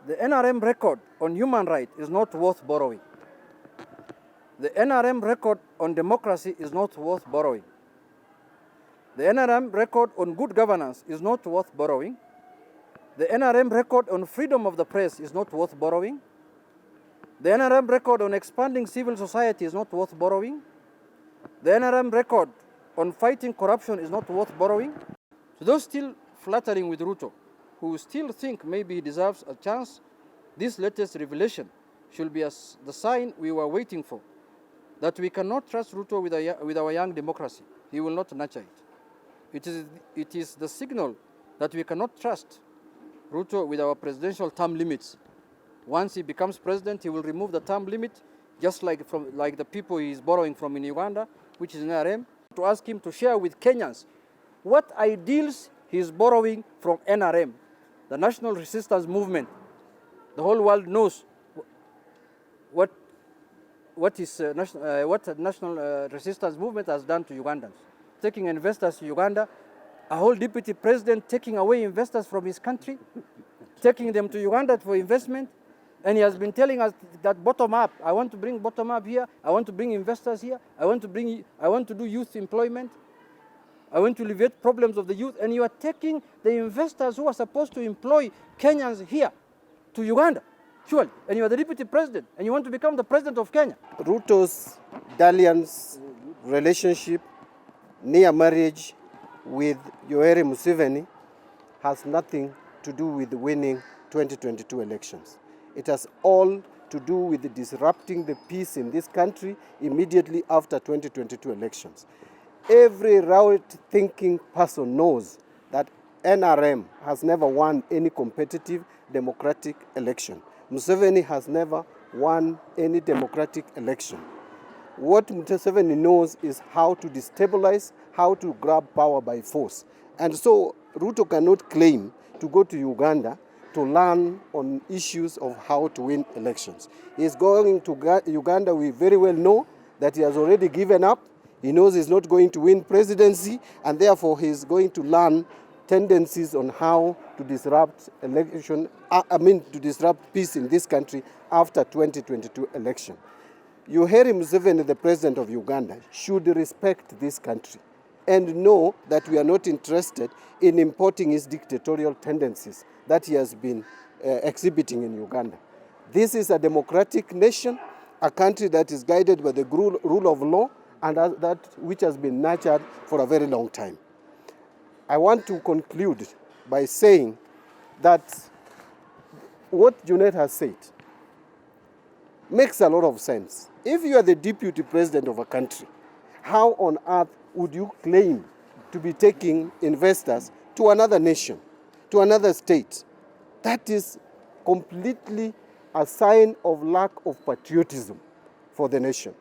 The NRM record on human rights is not worth borrowing. The NRM record on democracy is not worth borrowing. The NRM record on good governance is not worth borrowing. The NRM record on freedom of the press is not worth borrowing. The NRM record on expanding civil society is not worth borrowing. The NRM record on fighting corruption is not worth borrowing. To those still flattering with Ruto, who still think maybe he deserves a chance, this latest revelation should be the sign we were waiting for, that we cannot trust Ruto with our young democracy. He will not nurture it. It is the signal that we cannot trust Ruto with our presidential term limits. Once he becomes president, he will remove the term limit, just like the people he is borrowing from in Uganda, which is NRM, to ask him to share with Kenyans what ideals he is borrowing from NRM, the National Resistance Movement. The whole world knows what the National Resistance Movement has done to Ugandans. Taking investors to Uganda, a whole deputy president taking away investors from his country, taking them to Uganda for investment, and he has been telling us that bottom up. I want to bring bottom up here. I want to bring investors here. I want to do youth employment. I want to alleviate problems of the youth. And you are taking the investors who are supposed to employ Kenyans here to Uganda, surely. And you are the deputy president, and you want to become the president of Kenya. Ruto's dalliance relationship, near marriage with Yoweri Museveni has nothing to do with winning 2022 elections. It has all to do with disrupting the peace in this country immediately after 2022 elections. Every right-thinking person knows that NRM has never won any competitive democratic election. Museveni has never won any democratic election. What Museveni knows is how to destabilize, how to grab power by force. And so Ruto cannot claim to go to Uganda to learn on issues of how to win elections. He is going to Uganda. We very well know that he has already given up. He knows he's not going to win presidency, and therefore he is going to learn tendencies on how to disrupt to disrupt peace in this country after 2022 election. Yoweri Museveni, the president of Uganda, should respect this country and know that we are not interested in importing his dictatorial tendencies that he has been exhibiting in Uganda. This is a democratic nation, a country that is guided by the rule of law, and that which has been nurtured for a very long time. I want to conclude by saying that what Junet has said makes a lot of sense. If you are the deputy president of a country, how on earth would you claim to be taking investors to another nation, to another state? That is completely a sign of lack of patriotism for the nation.